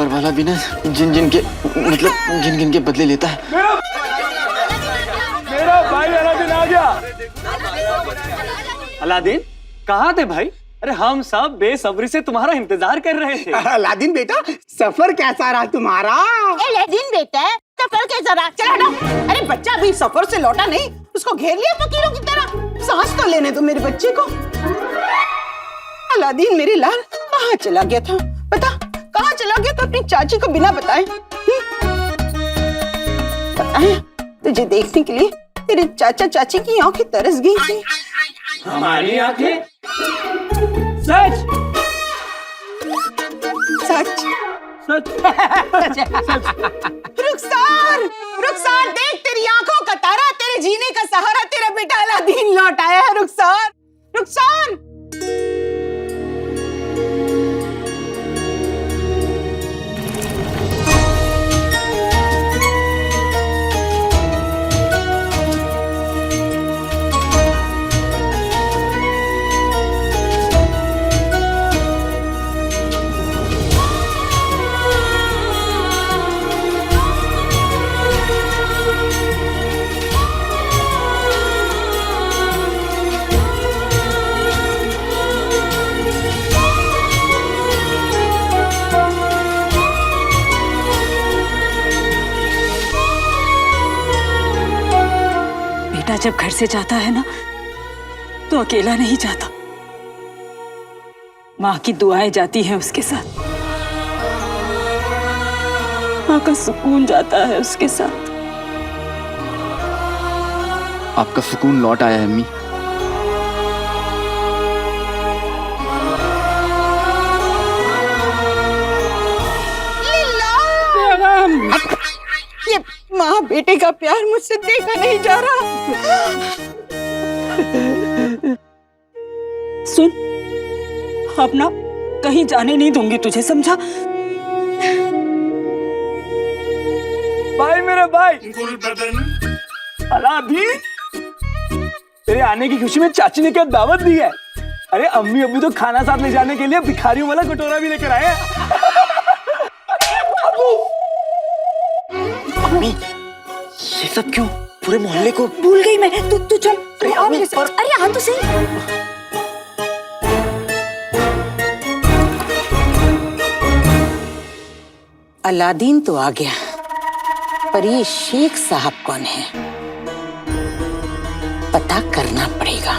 वाला भी ना जिन जिन के बदले लेता है। मेरा भाई अलादीन आ गया। अलादीन कहाँ थे भाई? अरे हम सब बेसब्री से तुम्हारा इंतजार कर रहे थे। अलादीन बेटा, सफर कैसा रहा तुम्हारा? अलादीन बेटा, सफर कैसा रहा? चल हटो। अरे बच्चा अभी सफर से लौटा नहीं, उसको घेर लिया फकीरों की तरह। सांस तो लेने दो मेरे बच्चे को। अलादीन मेरे लाल कहाँ चला गया था? बता, कहाँ चला गया तो अपनी चाची को बिना बताए? बताए तुझे देखने के लिए तेरे चाचा चाची की आंखें तरस गई थी। हमारी आंखें? सच सच सच रुखसार, रुखसार देख तेरी आंखों का तारा, तेरे जीने का सहारा, तेरा बेटा अलादीन लौट आया है। रुखसार, रुखसार। जब घर से जाता है ना तो अकेला नहीं जाता, माँ की दुआएं जाती हैं उसके साथ, माँ का सुकून जाता है उसके साथ। आपका सुकून लौट आया है अम्मी। ये माँ बेटे का प्यार मुझसे देखा नहीं जा रहा। सुन, अब ना कहीं जाने नहीं दूंगी तुझे, समझा? भाई मेरा भाई अलादीन, तेरे आने की खुशी में चाची ने क्या दावत दी है? अरे अम्मी अब्बू तो खाना साथ ले जाने के लिए भिखारियों वाला कटोरा भी लेकर आए हैं। अम्मी, ये सब क्यों? पूरे मोहल्ले को भूल गई मैं। तू चल। अरे हाँ तो सही। अलादीन तो आ गया, पर ये शेख साहब कौन है? पता करना पड़ेगा।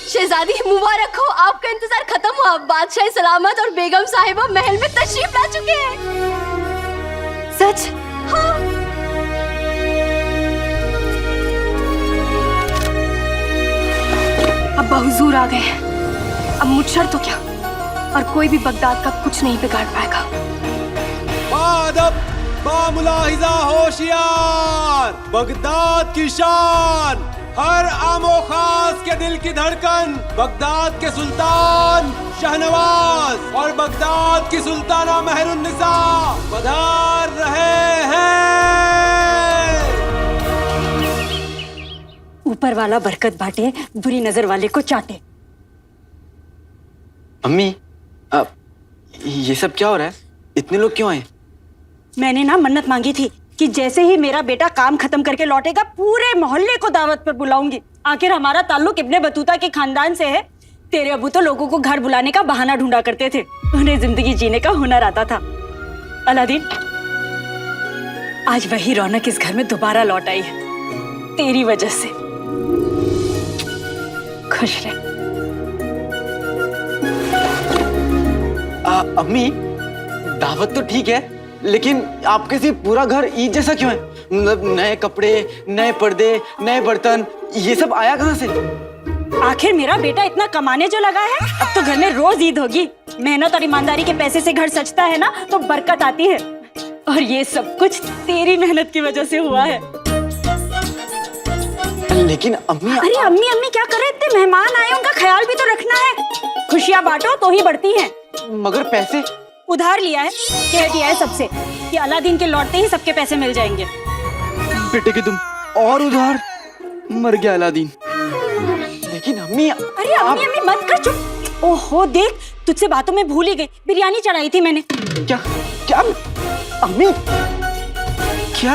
शहजादी मुबारक हो, आपका इंतजार खत्म हुआ। बादशाह सलामत और बेगम साहिबा महल में तशरीफ ला चुके हैं। सच? हाँ। अब हुजूर आ गए, अब मुझशर तो क्या, और कोई भी बगदाद का कुछ नहीं बिगाड़ पाएगा। बामुलाहिजा होशियार, बगदाद की शान, हर आमो खास के दिल की धड़कन, बगदाद के सुल्तान शहनवाज और बगदाद की सुल्ताना मेहरुन्निसा पधार रहे हैं। ऊपर वाला बरकत बांटे, बुरी नजर वाले को चाटे। अम्मी, ये सब क्या हो रहा है? इतने लोग क्यों आए? मैंने ना मन्नत मांगी थी कि जैसे ही मेरा बेटा काम खत्म करके लौटेगा पूरे मोहल्ले को दावत पर बुलाऊंगी। आखिर हमारा ताल्लुक इब्ने बतूता के खानदान से है। तेरे अबू तो लोगों को घर बुलाने का बहाना ढूंढा करते थे, उन्हें जिंदगी जीने का हुनर आता था। अलादीन, आज वही रौनक इस घर में दोबारा लौट आई है, तेरी वजह से। खुश रह। अम्मी, दावत तो ठीक है, लेकिन आपके सिर्फ पूरा घर ईद जैसा क्यों है? मतलब नए कपड़े, नए पर्दे, नए बर्तन, ये सब आया कहाँ से? आखिर मेरा बेटा इतना कमाने जो लगा है, अब तो घर में रोज ईद होगी। मेहनत और ईमानदारी के पैसे से घर सजता है ना, तो बरकत आती है। और ये सब कुछ तेरी मेहनत की वजह से हुआ है। लेकिन अम्मी, अरे अम्मी अम्मी क्या कर रहे? इतने मेहमान आए, उनका ख्याल भी तो रखना है। खुशियाँ बांटो तो ही बढ़ती हैं। मगर पैसे उधार लिया है, कह दिया है सबसे कि अलादीन के लौटते ही सबके पैसे मिल जाएंगे। बेटे की तुम और उधार, मर गया अलादीन। लेकिन अम्मी, अरे अम्मी अम्मी मत कर, चुप। ओहो देख, तुझसे बातों में भूल ही गई, बिरयानी चढ़ाई थी मैंने। क्या क्या अम्मी, क्या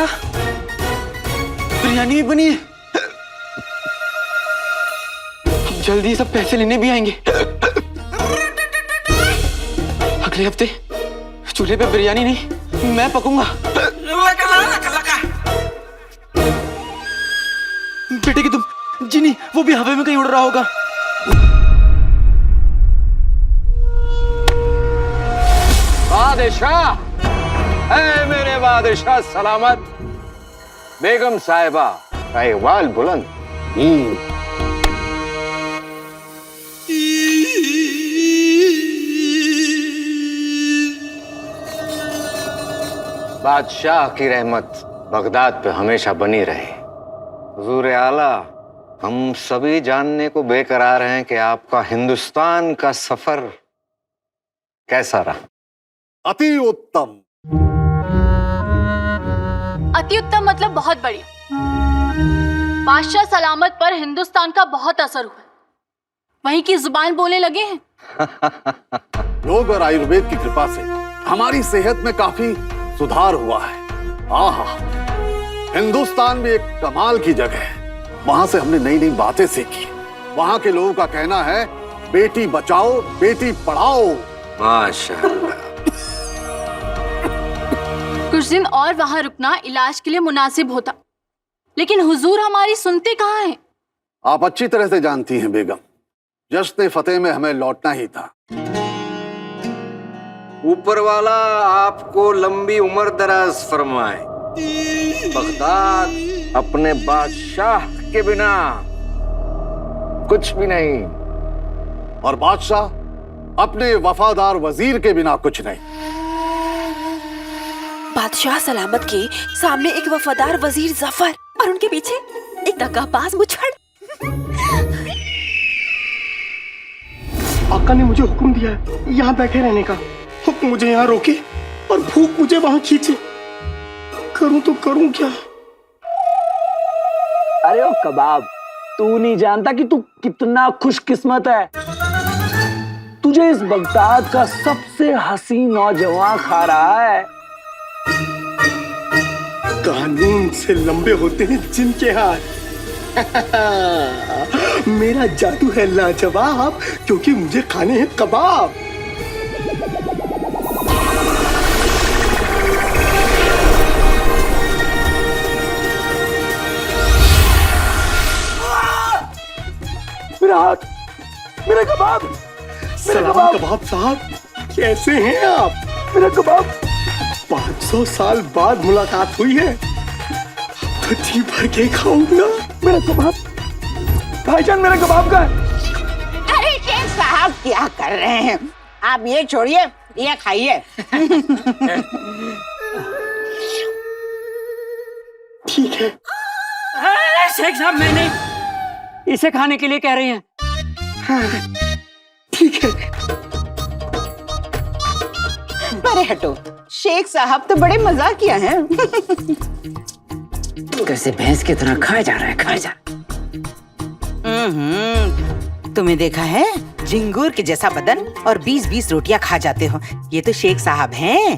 बिरयानी भी बनी है? जल्दी सब पैसे लेने भी आएंगे। अगले हफ्ते चूल्हे पे बिरयानी नहीं, मैं पकूंगा। बेटे की तुम जी नहीं, वो भी हवा में कहीं उड़ रहा होगा। बादशाह, ऐ मेरे बादशाह सलामत। बेगम साहिबा का इकबाल बुलंद। बादशाह की रहमत बगदाद पे हमेशा बनी रहे। हुजूर आला, हम सभी जानने को बेकरार हैं कि आपका हिंदुस्तान का सफर कैसा रहा? अति उत्तम। अति उत्तम मतलब बहुत बढ़िया। बादशाह सलामत पर हिंदुस्तान का बहुत असर हुआ, वहीं की जुबान बोलने लगे हैं। योग और आयुर्वेद की कृपा से हमारी सेहत में काफी सुधार हुआ है। आहा, हिंदुस्तान भी एक कमाल की जगह है। वहां से हमने नई नई बातें सीखी। वहां के लोगों का कहना है बेटी बचाओ बेटी पढ़ाओ। माशाअल्लाह। कुछ दिन और वहां रुकना इलाज के लिए मुनासिब होता, लेकिन हुजूर हमारी सुनते कहाँ हैं? आप अच्छी तरह से जानती हैं बेगम, जश्न फतेह में हमें लौटना ही था। ऊपर वाला आपको लंबी उम्र दराज फरमाए। बगदाद अपने बादशाह के बिना कुछ भी नहीं, और बादशाह अपने वफादार वजीर के बिना कुछ नहीं। बादशाह सलामत के सामने एक वफादार वजीर जफर और उनके पीछे एक दगाबाज मुछड़। आका ने मुझे हुक्म दिया है यहाँ बैठे रहने का। हुक्म मुझे यहाँ रोके और भूख मुझे वहाँ खींचे। करूँ तो करूँ क्या? अरे ओ कबाब, तू नहीं जानता कि तू कितना खुशकिस्मत है। तुझे इस बगदाद का सबसे हसीन नौजवान खा रहा है। कानून से लंबे होते हैं जिनके हाथ। मेरा जादू है लाजवाब, क्योंकि मुझे खाने हैं कबाब। मेरा हाथ, मेरा कबाब, सलाम कबाब साहब, कैसे हैं आप? मेरा कबाब। 500 साल बाद मुलाकात हुई है, तो जी भर के खाऊंगा। मेरा कबाब भाईजान, मेरा कबाब का है। अरे शेख साहब क्या कर रहे हैं आप? ये छोड़िए, ये खाइए। ठीक है। शेख साहब, मैं नहीं, इसे खाने के लिए कह रही हैं। हाँ, ठीक है। अरे हटो, शेख साहब तो बड़े मजाकिया हैं। कैसे भैंस की तरह खाया जा रहा है, खाया जा। तुम्हें देखा है, झिंगूर के जैसा बदन और 20-20 रोटियां खा जाते हो। ये तो शेख साहब हैं।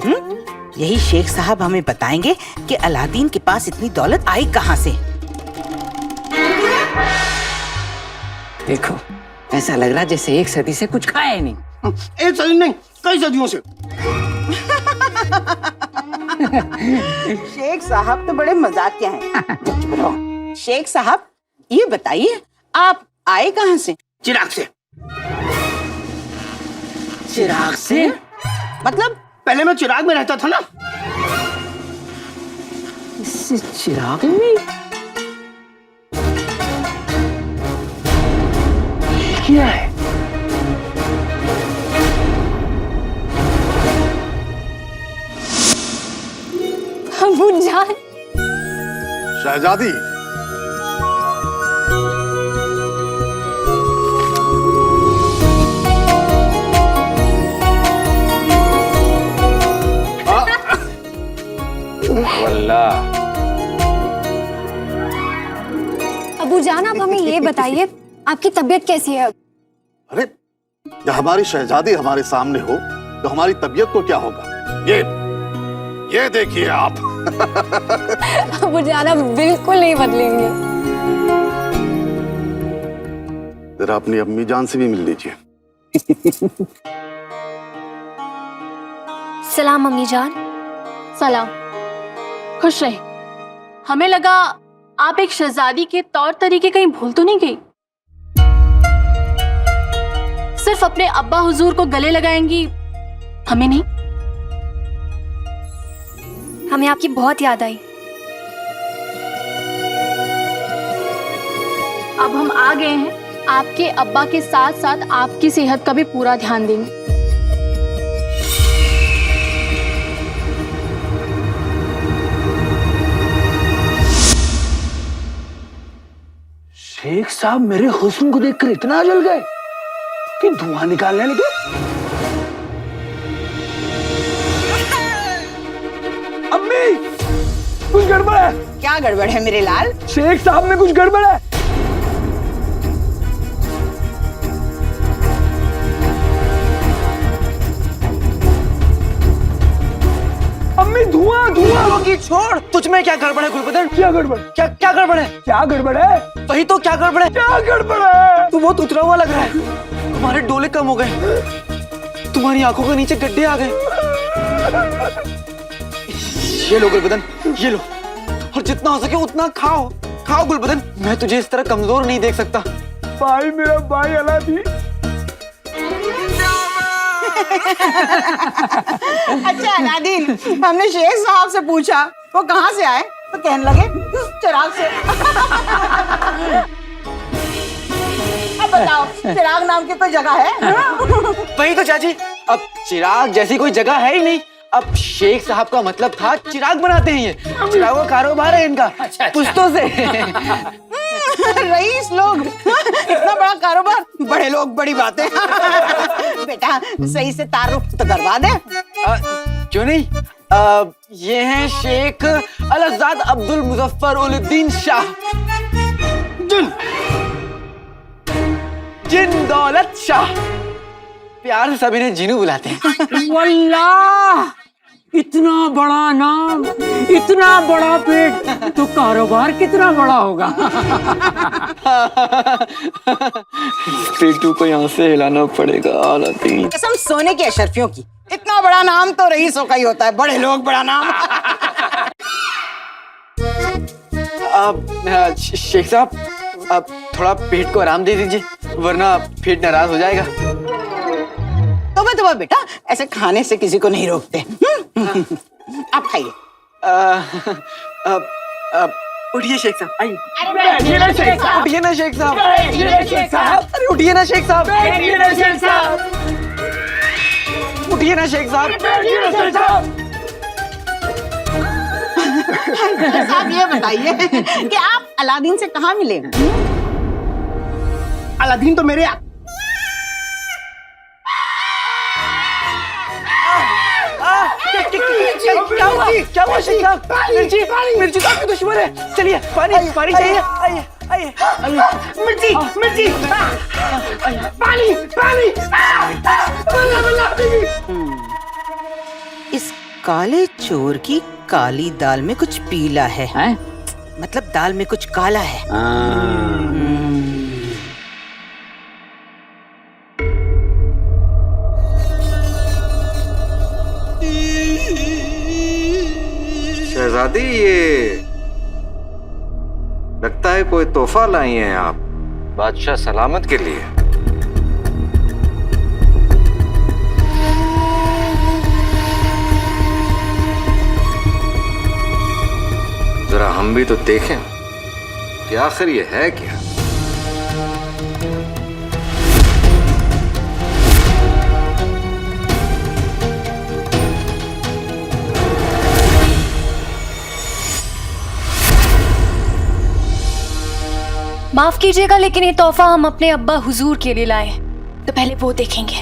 यही शेख साहब हमें बताएंगे कि अलादीन के पास इतनी दौलत आई कहाँ से। देखो, ऐसा लग रहा जैसे 1 सदी से कुछ खाया ही नहीं। 1 सदी नहीं, कई सदियों से। शेख साहब तो बड़े मजाकिया हैं। शेख साहब, ये बताइए आप आए कहाँ से? चिराग से। चिराग से? मतलब पहले मैं चिराग में रहता था ना। इससे चिराग में क्या है? अबू जान, शहजादी, वल्लाह। अबू जान, आप हमें ये बताइए आपकी तबीयत कैसी है? अरे जब हमारी शहजादी हमारे सामने हो तो हमारी तबीयत को क्या होगा? ये देखिए आप। अबू जान आप बिल्कुल नहीं बदलेंगे। जरा अपनी अम्मी जान से भी मिल लीजिए। सलाम अम्मी जान। सलाम। खुश रहे। हमें लगा आप एक शहजादी के तौर तरीके कहीं भूल तो नहीं गई। सिर्फ अपने अब्बा हुजूर को गले लगाएंगी, हमें नहीं। हमें आपकी बहुत याद आई। अब हम आ गए हैं, आपके अब्बा के साथ साथ आपकी सेहत का भी पूरा ध्यान देंगे। शेख साहब मेरे हुस्न को देखकर इतना जल गए कि धुआं निकालने लगे। अम्मी, कुछ गड़बड़ है। क्या गड़बड़ है मेरे लाल? शेख साहब में कुछ गड़बड़ है। अम्मी धुआं धुआं। की छोड़, तुझ में क्या गड़बड़ है गुलबदन? क्या गड़बड़? क्या क्या गड़बड़ है? क्या गड़बड़ है? वही तो, क्या गड़बड़ है? क्या गड़बड़ है? तू बहुत उतरा हुआ लग रहा है। तुम्हारे डोले कम हो गए, तुम्हारी आंखों के नीचे गड्ढे आ गए। ये लो गुलबदन, ये लो, और जितना हो सके उतना खाओ। खाओ गुलबदन, मैं तुझे इस तरह कमजोर नहीं देख सकता। भाई, मेरा भाई अलादीन। अच्छा अलादीन, हमने शेख साहब से पूछा वो कहाँ से आए, तो कहने लगे चिराग से। अब बताओ, चिराग नाम की कोई जगह है? वही तो चाची, अब चिराग जैसी कोई जगह है ही नहीं। अब शेख साहब का मतलब था चिराग बनाते हैं ये। चिराग का कारोबार है इनका पुश्तों से। रईस लोग, इतना बड़ा कारोबार, बड़े लोग बड़ी बातें। बेटा सही से तारुफ तो करवा दे। क्यों नहीं? ये हैं शेख अलहज़ाद अब्दुल मुजफ्फर उल-दीन शाह जिन दौलत शाह। प्यार से सभी ने जीनू बुलाते हैं। वल्लाह, इतना बड़ा नाम, इतना बड़ा पेट, तो कारोबार कितना बड़ा होगा। पेटू को यहाँ से हिलाना पड़ेगा अलादीन। कसम सोने की अशरफियों की, इतना बड़ा नाम तो रईसों का ही होता है, बड़े लोग बड़ा नाम। अब शेख साहब, अब थोड़ा पेट को आराम दे दीजिए, वरना पेट नाराज हो जाएगा। तो बेटा, ऐसे खाने से किसी को नहीं रोकते। आप खाइए। उठिए शेख साहब, आइए। उठिए ना शेख साहब, उठिए ना शेख साहब, अरे उठिए ना शेख साहब, उठिए ना शेख साहब। साहब ये बताइए कि आप अलादीन से कहाँ मिले? अलादीन तो मेरे क्या हुआ शेख साहब? मिर्ची, मिर्ची तो आपकी दुश्मन है। चलिए, पानी पानी चाहिए। आइए आइए आइए। मिर्ची मिर्ची, पानी पानी। इस काले चोर की काली दाल में कुछ पीला है, मतलब दाल में कुछ काला है। शहजादी, ये लगता है कोई तोहफा लाई हैं आप बादशाह सलामत के लिए। जरा हम भी तो देखें कि आखिर ये है क्या। माफ कीजिएगा, लेकिन ये तोहफा हम अपने अब्बा हुजूर के लिए लाए, तो पहले वो देखेंगे।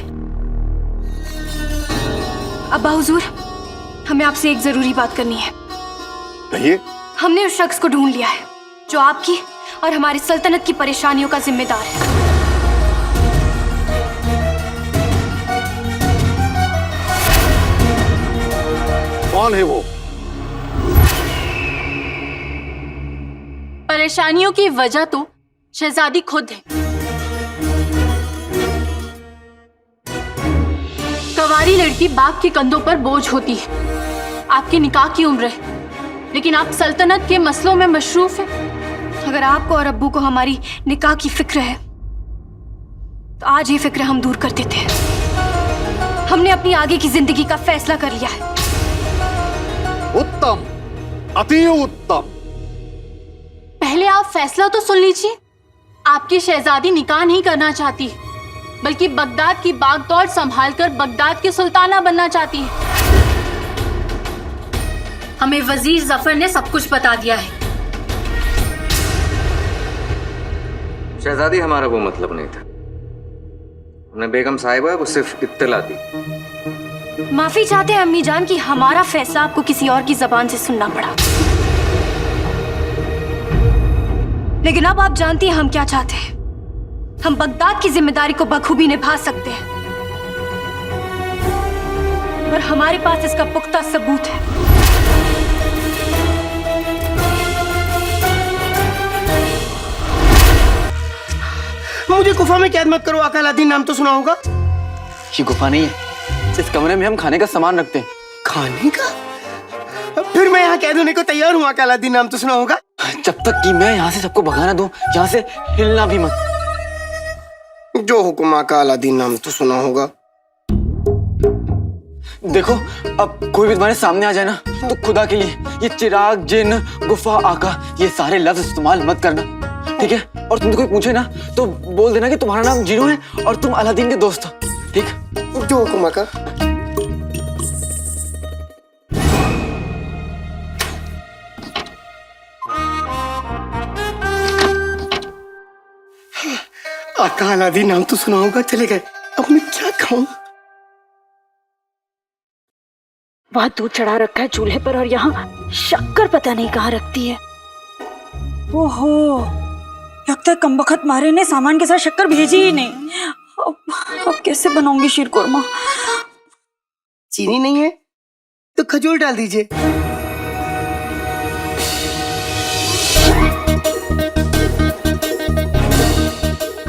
अब्बा हुजूर, हमें आपसे एक जरूरी बात करनी है। कहिए। हमने उस शख्स को ढूंढ लिया है जो आपकी और हमारी सल्तनत की परेशानियों का जिम्मेदार है। कौन है वो? परेशानियों की वजह तो शहजादी खुद है। कवारी लड़की बाप के कंधों पर बोझ होती है। आपकी निकाह की उम्र है, लेकिन आप सल्तनत के मसलों में मशरूफ हैं। अगर आपको और अब्बू को हमारी निकाह की फिक्र है तो आज ये फिक्र हम दूर कर देते हैं। हमने अपनी आगे की जिंदगी का फैसला कर लिया है। उत्तम, अति उत्तम। पहले आप फैसला तो सुन लीजिए। आपकी शहजादी निकाह नहीं करना चाहती, बल्कि बगदाद की बागडोर संभालकर बगदाद की सुल्ताना बनना चाहती है। हमें वजीर जफर ने सब कुछ बता दिया है। शहजादी, हमारा वो मतलब नहीं था। हमने बेगम साहिबा को सिर्फ इत्तला दी। माफी चाहते हैं अम्मी जान कि हमारा फैसला आपको किसी और की जबान से सुनना पड़ा, लेकिन अब आप जानती हैं हम क्या चाहते हैं। हम बगदाद की जिम्मेदारी को बखूबी निभा सकते हैं और हमारे पास इसका पुख्ता सबूत है। मुझे गुफा में कैद मत करो आका अलादीन, नाम तो सुना होगा। ये गुफा नहीं है, इस कमरे में हम खाने का सामान रखते हैं। खाने का? फिर मैं यहाँ कैद होने को तैयार हूँ आका अलादीन, नाम तो सुना होगा। जब तक कि मैं यहाँ से सबको भगाना दूं, यहाँ से हिलना भी मत। जो हुक्म आका अलादीन, नाम तो सुना होगा। देखो, अब कोई भी तुम्हारे सामने आ जाए ना, तो खुदा के लिए ये चिराग, जिन, गुफा, आका, ये सारे लफ्ज इस्तेमाल मत करना, ठीक है? और तुमसे कोई पूछे ना तो बोल देना कि तुम्हारा नाम जीनू है और तुम अलादीन के दोस्त हो, ठीक? जो हुक्म आका। आका अलादीन, नाम तो सुना होगा। चले गए, अब मैं क्या खाऊं? वहाँ दूध चढ़ा रखा है चूल्हे पर और यहाँ शक्कर पता नहीं कहाँ रखती है। ओहो, लगता है कमबख्त मारे ने सामान के साथ शक्कर भेजी ही नहीं। अब कैसे बनाऊंगी शीर कोरमा? चीनी नहीं है तो खजूर डाल दीजिए।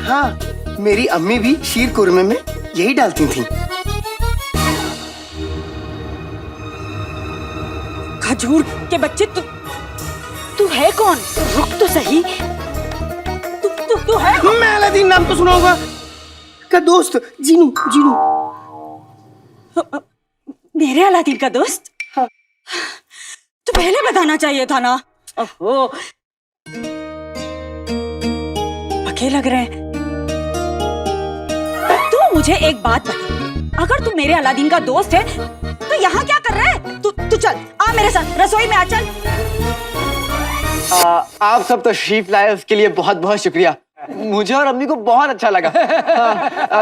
हाँ, मेरी अम्मी भी शीर कुरमे में यही डालती थी। खजूर के बच्चे, तू है कौन? रुक तो सही। तू है कौन? मैं अलादीन, नाम तो सुना होगा, का दोस्त जीनू। जीनू मेरे अलादीन का दोस्त? हाँ। तो पहले बताना चाहिए था ना। ओहो, पके लग रहे हैं। तू मुझे एक बात बता, अगर तू मेरे अलादीन का दोस्त है तो यहाँ क्या कर रहा है? तू चल, आ मेरे साथ रसोई में, आ चल। आप सब तशरीफ लाए उसके लिए बहुत बहुत शुक्रिया। मुझे और अम्मी को बहुत अच्छा लगा।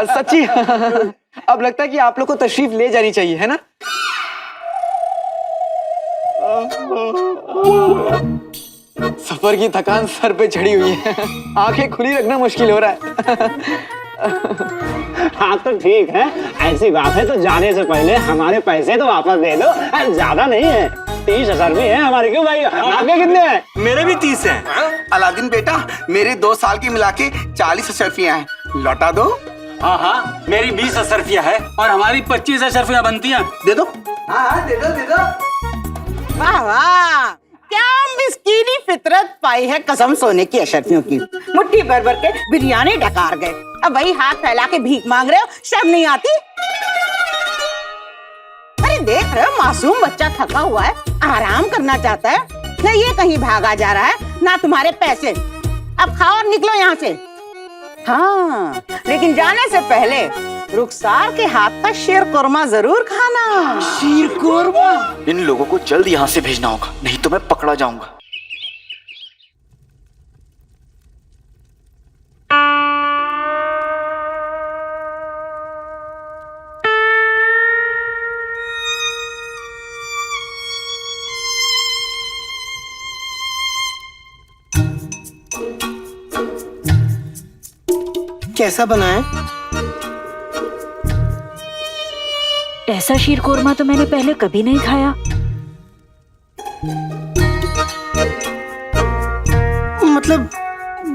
सच्ची अब लगता है कि आप लोग को तशरीफ ले जानी चाहिए, है ना? सफर की थकान सर पे चढ़ी हुई है, आंखें खुली रखना मुश्किल हो रहा है। हाँ तो ठीक है, ऐसी बात है तो जाने से पहले हमारे पैसे तो वापस दे दो। ज्यादा नहीं है, 30,000 भी है हमारे। क्यों भाई, आपके कितने हैं? मेरे भी 30 हैं। अलादीन बेटा, मेरे 2 साल की मिला के 40 अशरफियां हैं, लौटा दो। हाँ, मेरी 20 अशरफियां है और हमारी 25 अशरफियां बनती हैं। दे दो। हाँ, दे दो। वाह वाह, क्या मिस्कीनी फितरत पाई है कसम सोने की अशरफियों की। मुट्ठी भर भर के बिरयानी डकार गए, अब वही हाथ फैला के भीख मांग रहे हो। शर्म नहीं आती? अरे देख रहे हो, मासूम बच्चा थका हुआ है, आराम करना चाहता है, न ये कहीं भागा जा रहा है, ना तुम्हारे पैसे। अब खाओ और निकलो यहाँ से। हाँ, लेकिन जाने से पहले रुखसार के हाथ का शीर कोरमा जरूर खाना। शीर कोरमा? इन लोगों को जल्द यहाँ से भेजना होगा, नहीं तो मैं पकड़ा जाऊंगा। कैसा बना है? ऐसा शीर कोरमा तो मैंने पहले कभी नहीं खाया।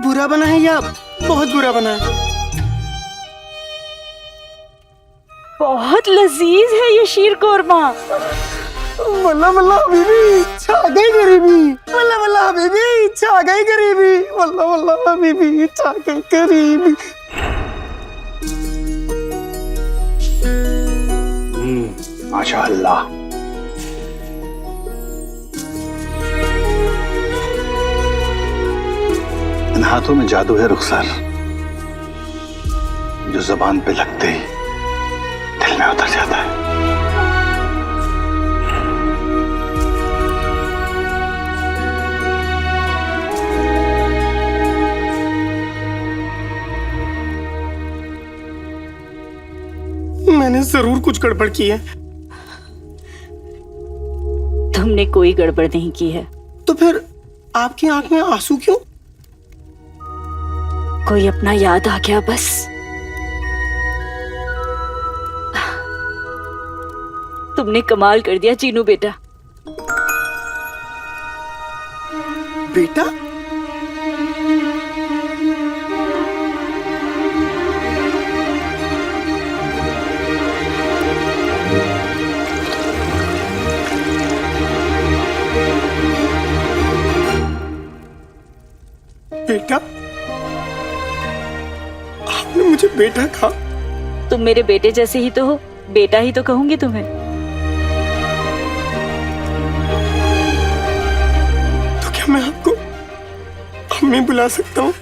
बुरा बना है या बहुत बुरा बना है? बहुत लजीज है ये शीर कोरमा। वल्ला वल्ला हबीबी छा गई गरीबी, वल्ला वल्ला हबीबी छा गई गरीबी, वल्ला वल्ला हबीबी छा गई गरीबी। माशाअल्लाह। इन हाथों में जादू है रुखसार, जो जबान पे लगते ही दिल में उतर जाता है। मैंने जरूर कुछ गड़बड़ की है। तुमने कोई गड़बड़ नहीं की है। तो फिर आपकी आंख में आंसू क्यों? कोई अपना याद आ गया बस। तुमने कमाल कर दिया चीनू बेटा। बेटा? बेटा? आपने मुझे बेटा कहा? तुम मेरे बेटे जैसे ही तो हो, बेटा ही तो कहूंगी तुम्हें। तो क्या मैं आपको अम्मी बुला सकता हूँ?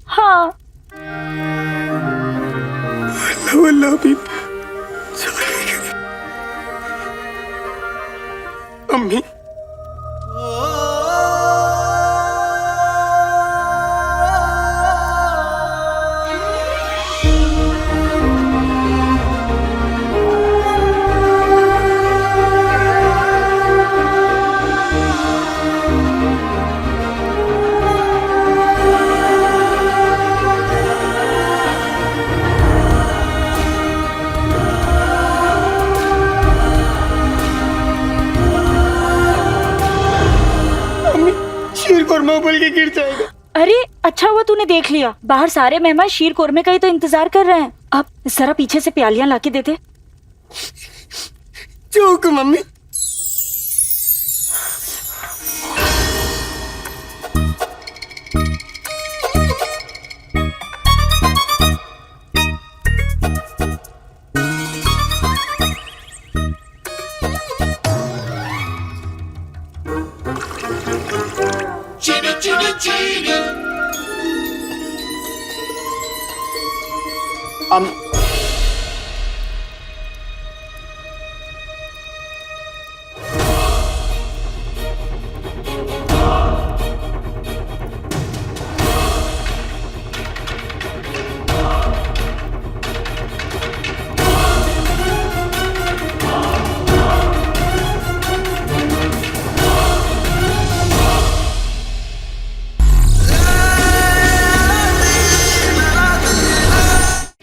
हाँ। वल्ला वल्ला हबीब अम्मी। बोल के गिर जाएगा। अरे अच्छा हुआ तूने देख लिया, बाहर सारे मेहमान शीर कोरमे का ही तो इंतजार कर रहे हैं। अब जरा पीछे से प्यालियां लाके दे दे। जो हुक्म मम्मी।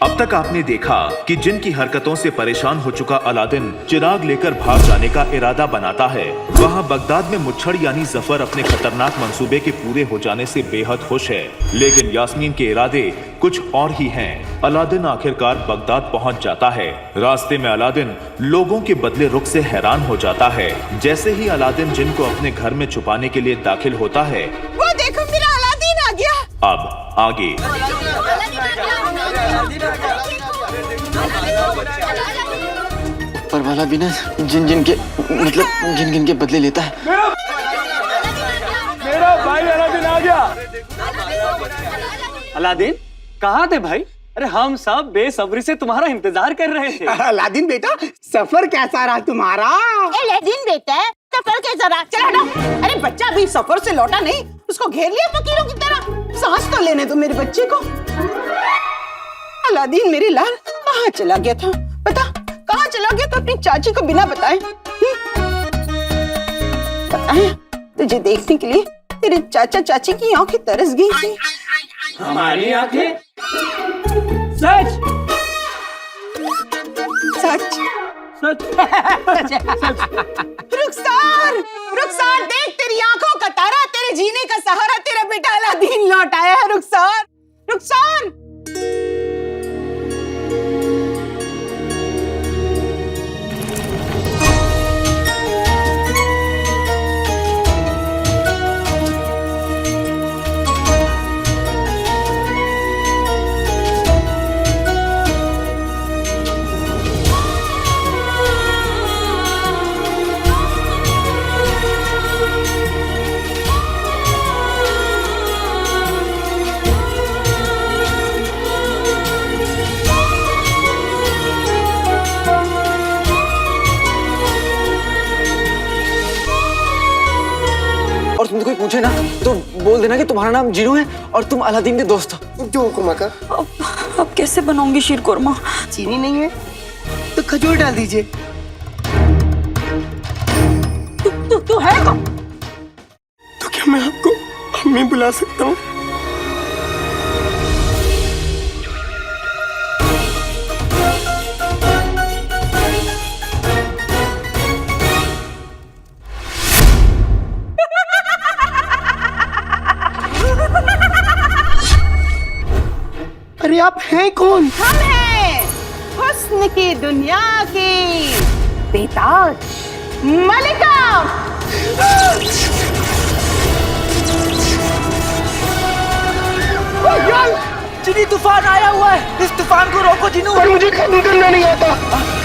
अब तक आपने देखा कि जिनकी हरकतों से परेशान हो चुका अलादीन चिराग लेकर भाग जाने का इरादा बनाता है, वहाँ बगदाद में मुच्छड़ यानी जफर अपने खतरनाक मंसूबे के पूरे हो जाने से बेहद खुश है। लेकिन यास्मीन के इरादे कुछ और ही हैं। अलादीन आखिरकार बगदाद पहुँच जाता है। रास्ते में अलादीन लोगों के बदले रुख से हैरान हो जाता है। जैसे ही अलादीन जिन को अपने घर में छुपाने के लिए दाखिल होता है, वो देखो मेरा अलादीन आ गया। अब आगे ऊपर वाला भी ना जिन जिन के मतलब गिन गिन के बदले लेता है। मेरा भाई अलादीन आ गया। अलादीन कहाँ थे भाई? अरे हम सब बेसब्री से तुम्हारा इंतजार कर रहे थे। अलादीन बेटा, सफर कैसा रहा तुम्हारा? अलादीन बेटा सफर कैसा रहा? चल हटो। अरे बच्चा अभी सफर से लौटा नहीं, उसको घेर लिया फकीरों की तरह। सांस तो लेने दो मेरे बच्चे को। अलादीन मेरे लाल कहाँ चला गया था? बता कहाँ चला गया तो अपनी चाची को बिना बताए? बताए तुझे देखने के लिए तेरे चाचा चाची की आंखें तरस गई थी। हमारी आंखें? सच सच रुखसार, रुखसार देख तेरी आंखों का तारा, तेरे जीने का सहारा, तेरा बेटा अलादीन लौट आया है। रुखसार, रुखसार। और तुमसे कोई पूछे ना तो बोल देना कि तुम्हारा नाम जीनू है और तुम अलादीन के दोस्त हो। जो हुक्म का। अब कैसे बनाऊंगी शीर कुरमा? चीनी नहीं है तो खजूर डाल दीजिए। तू है कौन? तो क्या मैं आपको अम्मी बुला सकता हूँ? अरे आप हैं कौन? हम हैं हुस्न की दुनिया की बेताज मलिका। चिनी तूफान आया हुआ है, इस तूफान को रोको जिनू। पर मुझे खत्म करना नहीं आता।